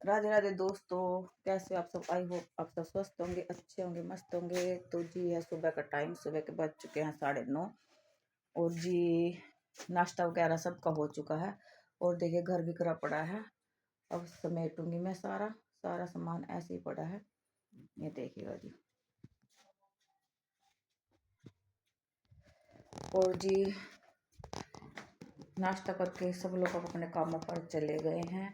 राधे राधे दोस्तों, कैसे आप सब। आई होप आप सब स्वस्थ होंगे, अच्छे होंगे, मस्त होंगे। तो जी है सुबह का टाइम, सुबह के बज चुके हैं 9:30। और जी नाश्ता वगैरह सबका हो चुका है। और देखिए घर भी करा पड़ा है। अब समेटूंगी मैं सारा सारा सामान ऐसे ही पड़ा है, ये देखिएगा जी। और जी नाश्ता करके सब लोग अब अपने कामों पर चले गए हैं।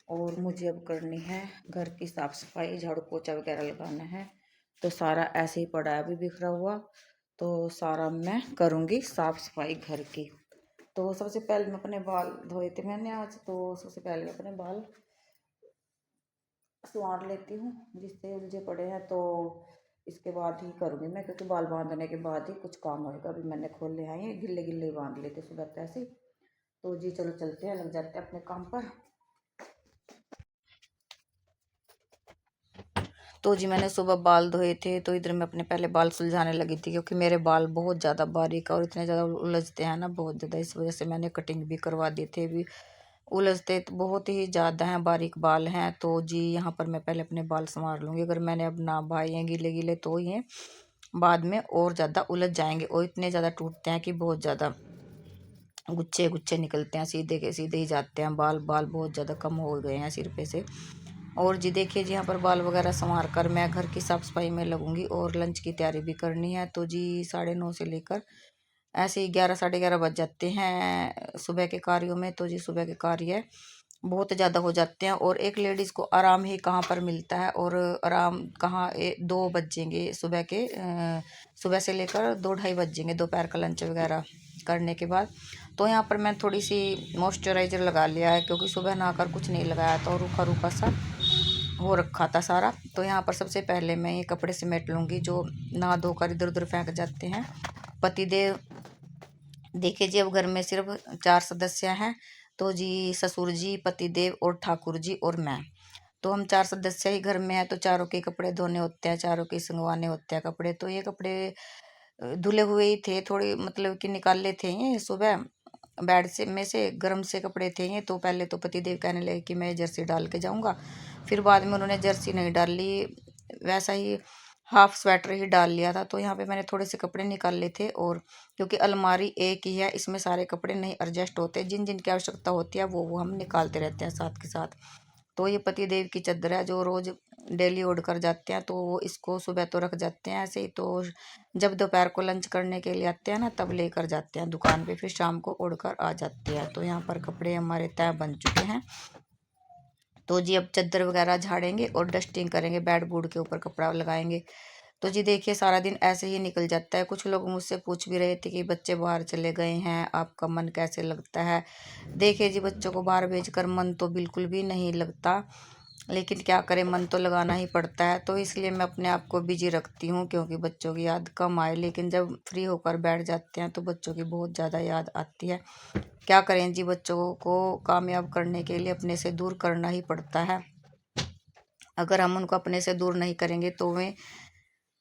और मुझे अब करनी है घर की साफ सफाई, झाड़ू पोछा वगैरह लगाना है। तो सारा ऐसे ही पड़ा है अभी बिखरा हुआ। तो सारा मैं करूँगी साफ सफाई घर की। तो सबसे पहले मैं अपने बाल धोए थे मैंने आज, तो सबसे पहले मैं अपने बाल संवार लेती हूँ जिससे उलझे पड़े हैं। तो इसके बाद ही करूँगी मैं, क्योंकि बाल बांधने के बाद ही कुछ काम होएगा। अभी मैंने खोले हैं, ये गिल्ले गिल्ले बांध लेते सुबह तक ऐसे। तो जी चलो चलते हैं, लग जाते हैं अपने काम पर। तो जी मैंने सुबह बाल धोए थे, तो इधर मैं अपने पहले बाल सुलझाने लगी थी, क्योंकि मेरे बाल बहुत ज़्यादा बारीक और इतने ज़्यादा उलझते हैं ना, बहुत ज़्यादा। इस वजह से मैंने कटिंग भी करवा दी थी। भी उलझते तो बहुत ही ज़्यादा हैं, बारीक बाल हैं। तो जी यहाँ पर मैं पहले अपने बाल संवार लूँगी। अगर मैंने अब ना भाई हैं गीले गीले तो ये बाद में और ज़्यादा उलझ जाएंगे, और इतने ज़्यादा टूटते हैं कि बहुत ज़्यादा गुच्छे गुच्छे निकलते हैं, सीधे के सीधे ही जाते हैं बाल। बाल बहुत ज़्यादा कम हो गए हैं सिर पे से। और जी देखिए जी यहाँ पर बाल वगैरह संवार कर मैं घर की साफ़ सफाई में लगूंगी, और लंच की तैयारी भी करनी है। तो जी 9:30 से लेकर ऐसे ही 11 साढ़े 11 बज जाते हैं सुबह के कार्यों में। तो जी सुबह के कार्य बहुत ज़्यादा हो जाते हैं, और एक लेडीज़ को आराम ही कहाँ पर मिलता है, और आराम कहाँ 2 बजेंगे सुबह के। सुबह से लेकर 2 ढाई बजेंगे दोपहर का लंच वगैरह करने के बाद। तो यहाँ पर मैं थोड़ी सी मॉइस्चराइज़र लगा लिया है, क्योंकि सुबह नहाकर कुछ नहीं लगाया था और रूखा रूखा सा हो रखा था सारा। तो यहाँ पर सबसे पहले मैं ये कपड़े समेट लूँगी जो नहा धोकर इधर उधर फेंक जाते हैं। पतिदेव देखिए जी अब घर में सिर्फ 4 सदस्य हैं। तो जी ससुर जी, पतिदेव और ठाकुर जी और मैं। तो हम 4 सदस्य ही घर में हैं। तो चारों के कपड़े धोने होते हैं, चारों के संगवाने होते हैं कपड़े। तो ये कपड़े धुले हुए ही थे, थोड़ी मतलब कि निकाल ले थे ये सुबह बेड से में से, गर्म से कपड़े थे ये। तो पहले तो पतिदेव कहने लगे कि मैं जर्सी डाल के जाऊंगा, फिर बाद में उन्होंने जर्सी नहीं डाली, वैसा ही हाफ स्वेटर ही डाल लिया था। तो यहाँ पे मैंने थोड़े से कपड़े निकाल लिए थे, और क्योंकि अलमारी एक ही है, इसमें सारे कपड़े नहीं एडजस्ट होते, जिन जिन की आवश्यकता होती है वो हम निकालते रहते हैं साथ के साथ। तो ये पतिदेव की चादर है जो रोज डेली ओढ़ कर जाते हैं, तो वो इसको सुबह तो रख जाते हैं ऐसे ही। तो जब दोपहर को लंच करने के लिए आते हैं ना, तब लेकर जाते हैं दुकान पे, फिर शाम को ओढ़ कर आ जाते हैं। तो यहाँ पर कपड़े हमारे तय बन चुके हैं। तो जी अब चादर वगैरह झाड़ेंगे और डस्टिंग करेंगे, बेड बूड के ऊपर कपड़ा लगाएंगे। तो जी देखिए सारा दिन ऐसे ही निकल जाता है। कुछ लोग मुझसे पूछ भी रहे थे कि बच्चे बाहर चले गए हैं, आपका मन कैसे लगता है। देखिए जी बच्चों को बाहर भेजकर मन तो बिल्कुल भी नहीं लगता, लेकिन क्या करें, मन तो लगाना ही पड़ता है। तो इसलिए मैं अपने आप को बिजी रखती हूँ, क्योंकि बच्चों की याद कम आए। लेकिन जब फ्री होकर बैठ जाते हैं तो बच्चों की बहुत ज़्यादा याद आती है। क्या करें जी, बच्चों को कामयाब करने के लिए अपने से दूर करना ही पड़ता है। अगर हम उनको अपने से दूर नहीं करेंगे तो वे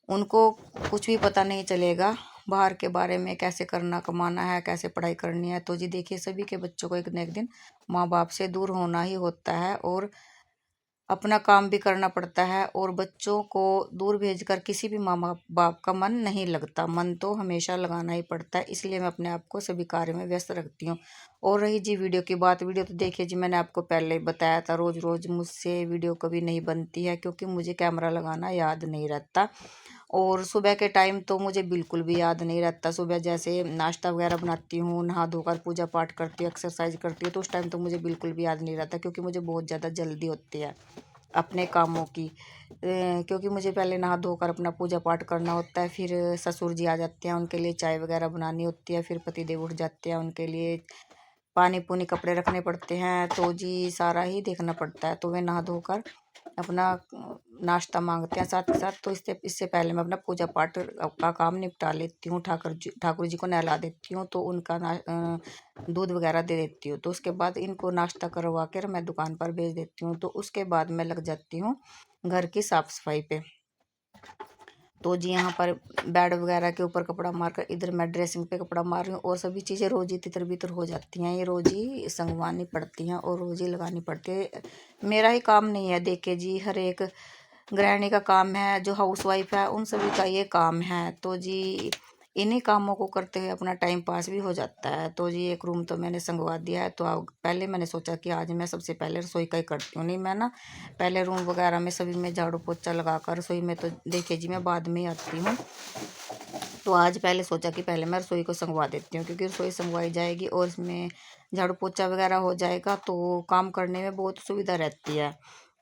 उनको कुछ भी पता नहीं चलेगा बाहर के बारे में, कैसे करना कमाना है, कैसे पढ़ाई करनी है। तो जी देखिए सभी के बच्चों को एक न एक दिन माँ बाप से दूर होना ही होता है, और अपना काम भी करना पड़ता है। और बच्चों को दूर भेजकर किसी भी माँ बाप का मन नहीं लगता, मन तो हमेशा लगाना ही पड़ता है। इसलिए मैं अपने आप को सभी कार्य में व्यस्त रखती हूँ। और रही जी वीडियो की बात, वीडियो तो देखिए जी मैंने आपको पहले ही बताया था, रोज़ रोज़ मुझसे वीडियो कभी नहीं बनती है, क्योंकि मुझे कैमरा लगाना याद नहीं रहता। और सुबह के टाइम तो मुझे बिल्कुल भी याद नहीं रहता। सुबह जैसे नाश्ता वगैरह बनाती हूँ, नहा धोकर पूजा पाठ करती हूँ, एक्सरसाइज करती हूँ, तो उस टाइम तो मुझे बिल्कुल भी याद नहीं रहता, क्योंकि मुझे बहुत ज़्यादा जल्दी होती है अपने कामों की। क्योंकि मुझे पहले नहा धोकर अपना पूजा पाठ करना होता है, फिर ससुर जी आ जाते हैं, उनके लिए चाय वगैरह बनानी होती है, फिर पतिदेव उठ जाते हैं, उनके लिए पानी पुनी कपड़े रखने पड़ते हैं। तो जी सारा ही देखना पड़ता है। तो वे नहा धोकर अपना नाश्ता मांगते हैं साथ के साथ। तो इससे इससे पहले मैं अपना पूजा पाठ का काम निपटा लेती हूँ, ठाकुर जी को नहला देती हूँ, तो उनका दूध वगैरह दे देती हूँ। तो उसके बाद इनको नाश्ता करवा कर मैं दुकान पर भेज देती हूँ। तो उसके बाद मैं लग जाती हूँ घर की साफ़ सफाई पे। तो जी यहाँ पर बेड वगैरह के ऊपर कपड़ा मारकर इधर मैं ड्रेसिंग पे कपड़ा मार रही हूँ। और सभी चीज़ें रोज़ ही तितर बितर हो जाती हैं, ये रोज़ ही संगवानी पड़ती हैं और रोज़ ही लगानी पड़ती है। मेरा ही काम नहीं है, देखे जी, हर एक गृहिणी का काम है, जो हाउस वाइफ है उन सभी का ये काम है। तो जी इन्हीं कामों को करते हुए अपना टाइम पास भी हो जाता है। तो जी एक रूम तो मैंने संगवा दिया है। तो अब पहले मैंने सोचा कि आज मैं सबसे पहले रसोई का ही करती हूँ, नहीं मैं ना पहले रूम वगैरह में सभी में झाड़ू पोछा लगा कर, रसोई में तो देखिए जी मैं बाद में ही आती हूँ। तो आज पहले सोचा कि पहले मैं रसोई को संगवा देती हूँ, क्योंकि रसोई संगवाई जाएगी और इसमें झाड़ू पोछा वगैरह हो जाएगा तो काम करने में बहुत सुविधा रहती है।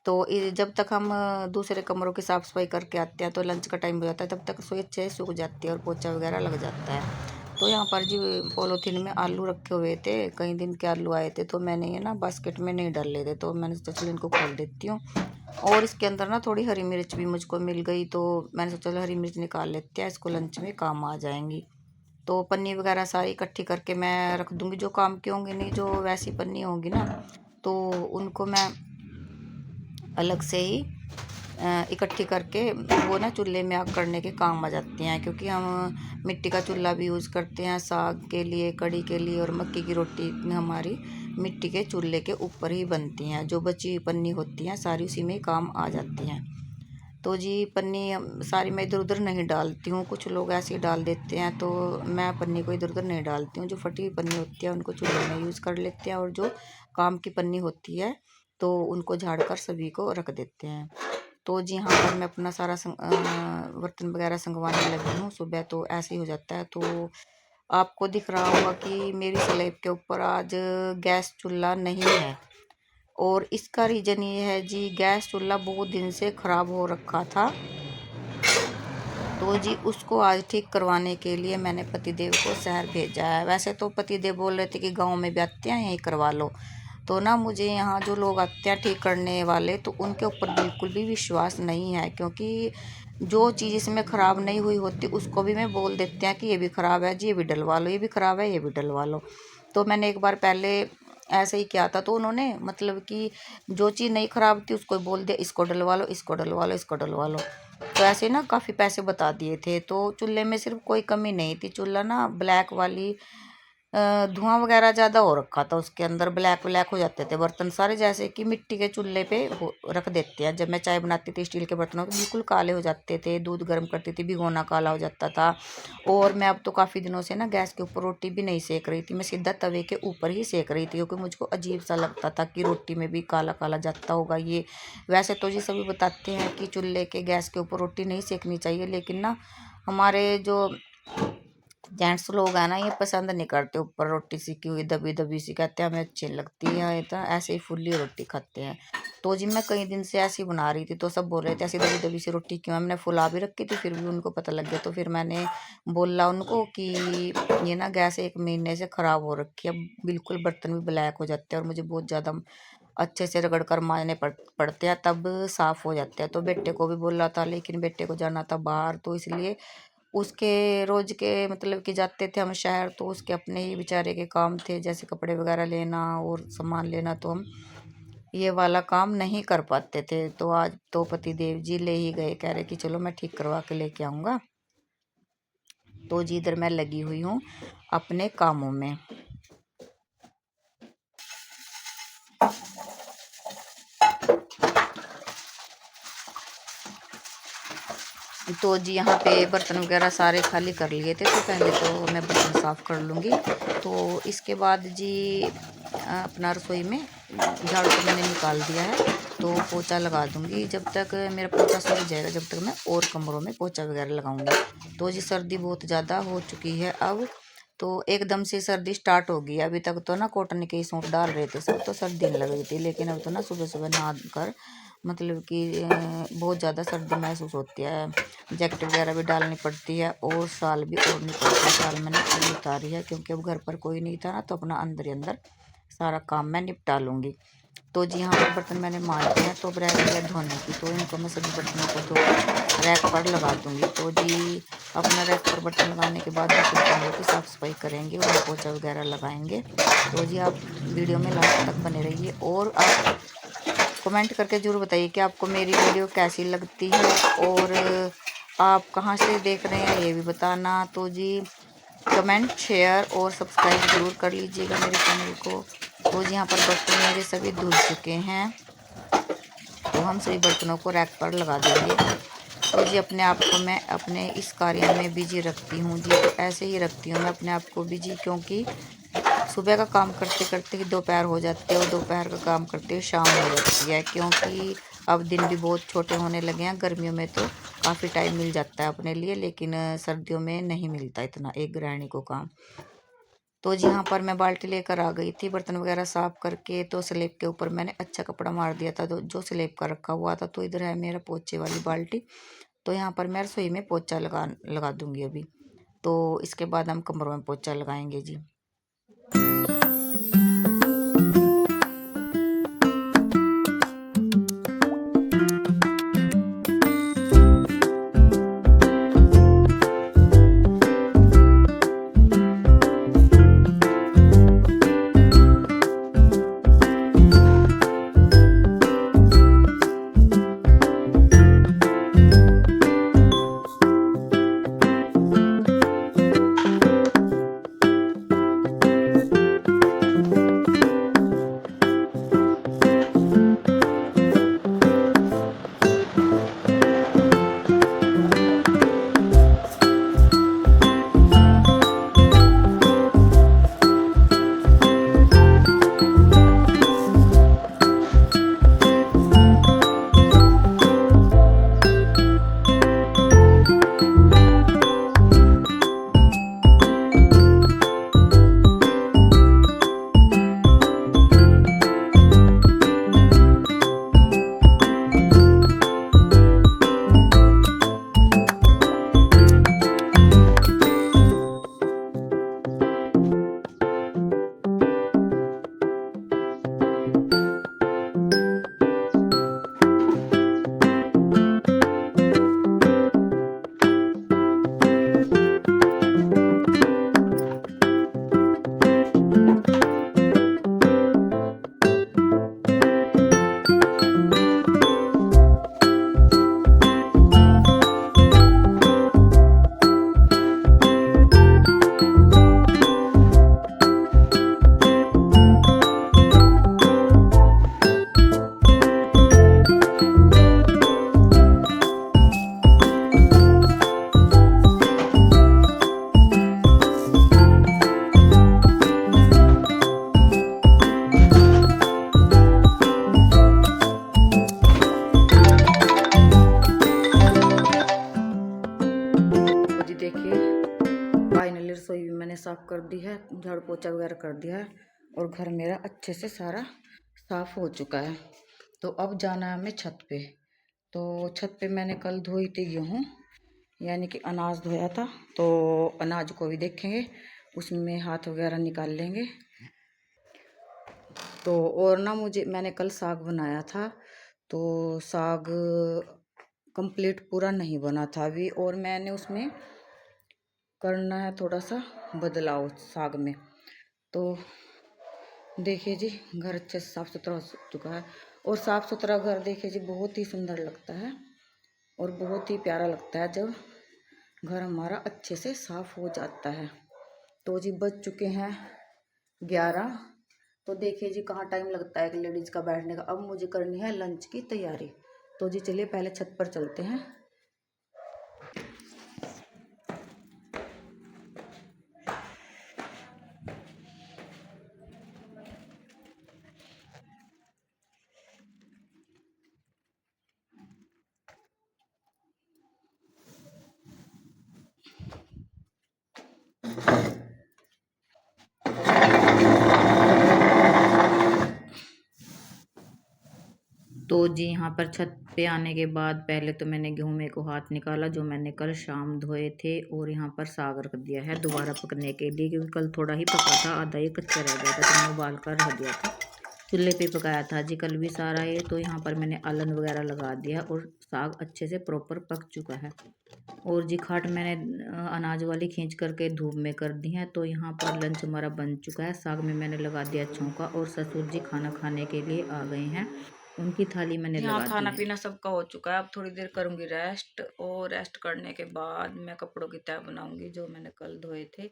तो जब तक हम दूसरे कमरों की साफ़ सफाई करके आते हैं तो लंच का टाइम हो जाता है, तब तक रसोई अच्छे से सूख जाती है और पोछा वगैरह लग जाता है। तो यहाँ पर जी पॉलीथीन में आलू रखे हुए थे, कई दिन के आलू आए थे, तो मैंने ये ना बास्केट में नहीं डाल लेते, तो मैंने सोचा चलो इनको खोल देती हूँ। और इसके अंदर ना थोड़ी हरी मिर्च भी मुझको मिल गई, तो मैंने सोचा चलो हरी मिर्च निकाल लेते हैं, इसको लंच में काम आ जाएंगी। तो पन्नी वगैरह सारी इकट्ठी करके मैं रख दूंगी, जो काम की होंगी, नहीं जो वैसी पन्नी होंगी ना तो उनको मैं अलग से ही इकट्ठी करके वो ना चूल्हे में आग करने के काम आ जाती हैं। क्योंकि हम मिट्टी का चूल्हा भी यूज़ करते हैं साग के लिए, कढ़ी के लिए, और मक्की की रोटी हमारी मिट्टी के चूल्हे के ऊपर ही बनती हैं। जो बची हुई पन्नी होती हैं सारी उसी में ही काम आ जाती हैं। तो जी पन्नी सारी मैं इधर उधर नहीं डालती हूँ, कुछ लोग ऐसे ही डाल देते हैं, तो मैं पन्नी को इधर उधर नहीं डालती हूँ। जो फटी हुई पन्नी होती है उनको चूल्हे में यूज़ कर लेते हैं, और जो काम की पन्नी होती है तो उनको झाड़ कर सभी को रख देते हैं। तो जी यहाँ पर मैं अपना सारा बर्तन वगैरह संगवाने लगी हूँ। सुबह तो ऐसे ही हो जाता है। तो आपको दिख रहा होगा कि मेरी स्लैब के ऊपर आज गैस चूल्हा नहीं है, और इसका रीज़न ये है जी, गैस चूल्हा बहुत दिन से ख़राब हो रखा था। तो जी उसको आज ठीक करवाने के लिए मैंने पतिदेव को शहर भेजा है। वैसे तो पतिदेव बोल रहे थे कि गांव में भी आते हैं यहीं करवा लो, तो ना मुझे यहाँ जो लोग आते हैं ठीक करने वाले, तो उनके ऊपर बिल्कुल भी विश्वास नहीं है। क्योंकि जो चीज़ इसमें ख़राब नहीं हुई होती उसको भी मैं बोल देते हैं कि ये भी ख़राब है जी, ये भी डलवा लो, ये भी ख़राब है, ये भी डलवा लो। तो मैंने एक बार पहले ऐसे ही किया था, तो उन्होंने मतलब कि जो चीज़ नहीं ख़राब थी उसको बोल दिया इसको डलवा लो, इसको डलवा लो, इसको डलवा लो। तो ऐसे ना काफ़ी पैसे बता दिए थे। तो चूल्हे में सिर्फ कोई कमी नहीं थी, चूल्हा ना ब्लैक वाली धुआं वगैरह ज़्यादा हो रखा था, उसके अंदर ब्लैक ब्लैक हो जाते थे बर्तन सारे, जैसे कि मिट्टी के चूल्हे पे रख देते हैं। जब मैं चाय बनाती थी स्टील के बर्तनों तो बिल्कुल काले हो जाते थे, दूध गर्म करती थी भिगोना काला हो जाता था। और मैं अब तो काफ़ी दिनों से ना गैस के ऊपर रोटी भी नहीं सेक रही थी, मैं सीधा तवे के ऊपर ही सेक रही थी, क्योंकि मुझको अजीब सा लगता था कि रोटी में भी काला काला जाता होगा ये। वैसे तो जी सभी बताते हैं कि चूल्हे के गैस के ऊपर रोटी नहीं सेकनी चाहिए, लेकिन ना हमारे जो जेंट्स लोग हैं ना ये पसंद नहीं करते ऊपर रोटी सेकी हुई दबी दबी सी, कहते हैं हमें अच्छी लगती है, ये तो ऐसे ही फुल्ली रोटी खाते हैं। तो जी मैं कई दिन से ऐसी बना रही थी, तो सब बोल रहे थे ऐसी दबी दबी सी रोटी क्यों है, मैंने फुला भी रखी थी, फिर भी उनको पता लग गया। तो फिर मैंने बोला उनको कि ये ना गैस 1 महीने से ख़राब हो रखी है, बिल्कुल बर्तन भी ब्लैक हो जाते हैं, और मुझे बहुत ज़्यादा अच्छे से रगड़ कर मारने पड़ते हैं तब साफ़ हो जाते हैं। तो बेटे को भी बोला था, लेकिन बेटे को जाना था बाहर, तो इसलिए उसके रोज के मतलब कि जाते थे हम शहर, तो उसके अपने ही बेचारे के काम थे, जैसे कपड़े वगैरह लेना और सामान लेना, तो हम ये वाला काम नहीं कर पाते थे। तो आज तो पति देव जी ले ही गए, कह रहे कि चलो मैं ठीक करवा के लेके आऊँगा। तो जी इधर मैं लगी हुई हूँ अपने कामों में। तो जी यहाँ पे बर्तन वगैरह सारे खाली कर लिए थे, तो पहले तो मैं बर्तन साफ़ कर लूँगी। तो इसके बाद जी अपना रसोई में झाड़ू तो मैंने निकाल दिया है, तो पोछा लगा दूँगी। जब तक मेरा पोछा सूख जाएगा जब तक मैं और कमरों में पोछा वगैरह लगाऊँगी। तो जी सर्दी बहुत ज़्यादा हो चुकी है अब, तो एकदम से सर्दी स्टार्ट हो गई। अभी तक तो ना कॉटन के ही सूट डाल रहे थे सब, तो सर्दी नहीं लग रही थी, लेकिन अब तो ना सुबह सुबह नहा कर मतलब कि बहुत ज़्यादा सर्दी महसूस होती है। जैकेट वगैरह भी डालनी पड़ती है, और शाल भी ओढ़नी पड़ती है। शाल मैंने अभी उतारी है, क्योंकि अब घर पर कोई नहीं था ना, तो अपना अंदर ही अंदर सारा काम मैं निपटा लूँगी। तो जी यहाँ पर बर्तन मैंने मांज दिए हैं, तो अब रह गई है धोने की, तो इनको मैं सभी बर्तनों को धो रैक पर लगा दूँगी। तो जी अपना रैक पर बर्तन लगाने के बाद फिर कमरों की साफ़ सफाई करेंगे और पोछा वगैरह लगाएंगे। तो जी आप वीडियो में लास्ट तक बने रहिए, और आप कमेंट करके ज़रूर बताइए कि आपको मेरी वीडियो कैसी लगती है, और आप कहाँ से देख रहे हैं ये भी बताना। तो जी कमेंट शेयर और सब्सक्राइब ज़रूर कर लीजिएगा मेरे चैनल को। तो जी यहाँ पर बर्तन मेरे सभी धुल चुके हैं, तो हम सभी बर्तनों को रैक पर लगा देंगे। तो जी अपने आप को मैं अपने इस कार्य में बिजी रखती हूँ जी, तो ऐसे ही रखती हूँ मैं अपने आप को बिजी, क्योंकि सुबह का काम करते करते ही दोपहर हो जाती है और दोपहर का काम करते हुए शाम हो जाती है, क्योंकि अब दिन भी बहुत छोटे होने लगे हैं। गर्मियों में तो काफ़ी टाइम मिल जाता है अपने लिए, लेकिन सर्दियों में नहीं मिलता इतना एक गृहिणी को काम। तो जी यहाँ पर मैं बाल्टी लेकर आ गई थी बर्तन वगैरह साफ करके। तो स्लेब के ऊपर मैंने अच्छा कपड़ा मार दिया था, तो जो स्लेब का रखा हुआ था। तो इधर है मेरा पोछे वाली बाल्टी। तो यहाँ पर मैं रसोई में पोछा लगा दूंगी अभी। तो इसके बाद हम कमरों में पोछा लगाएंगे जी। फाइनली रसोई भी मैंने साफ़ कर दी है, झाड़ू पोछा वगैरह कर दिया है और घर मेरा अच्छे से सारा साफ़ हो चुका है। तो अब जाना है हमें छत पे। तो छत पे मैंने कल धोई थी गेहूँ, यानी कि अनाज धोया था। तो अनाज को भी देखेंगे, उसमें हाथ वगैरह निकाल लेंगे। तो और ना मैंने कल साग बनाया था, तो साग कंप्लीट पूरा नहीं बना था अभी, और मैंने उसमें करना है थोड़ा सा बदलाव साग में। तो देखिए जी घर अच्छे से साफ़ सुथरा हो चुका है, और साफ़ सुथरा घर देखिए जी बहुत ही सुंदर लगता है और बहुत ही प्यारा लगता है जब घर हमारा अच्छे से साफ़ हो जाता है। तो जी बज चुके हैं 11। तो देखिए जी कहाँ टाइम लगता है एक लेडीज़ का बैठने का। अब मुझे करनी है लंच की तैयारी। तो जी चलिए पहले छत पर चलते हैं। तो जी यहाँ पर छत पे आने के बाद पहले तो मैंने गेहूँ को हाथ निकाला जो मैंने कल शाम धोए थे, और यहाँ पर साग रख दिया है दोबारा पकने के लिए, क्योंकि कल थोड़ा ही पका था, आधा ही कच्चा रह गया था, तो मैंने उबाल कर रख दिया था। चूल्हे पे पकाया था जी कल भी सारा ये। तो यहाँ पर मैंने आलन वगैरह लगा दिया और साग अच्छे से प्रॉपर पक चुका है। और जी खाट मैंने अनाज वाली खींच करके धूप में कर दी है। तो यहाँ पर लंच हमारा बन चुका है। साग में मैंने लगा दिया छौंका, और ससुर जी खाना खाने के लिए आ गए हैं। उनकी थाली मैंने जी हाँ, लगा दी खाना है। पीना सबका हो चुका है, अब थोड़ी देर करूँगी रेस्ट, और रेस्ट करने के बाद मैं कपड़ों की तह बनाऊँगी जो मैंने कल धोए थे।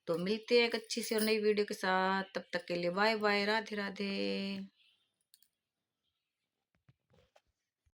तो मिलते हैं एक अच्छी सी और नई वीडियो के साथ, तब तक के लिए बाय बाय, राधे राधे।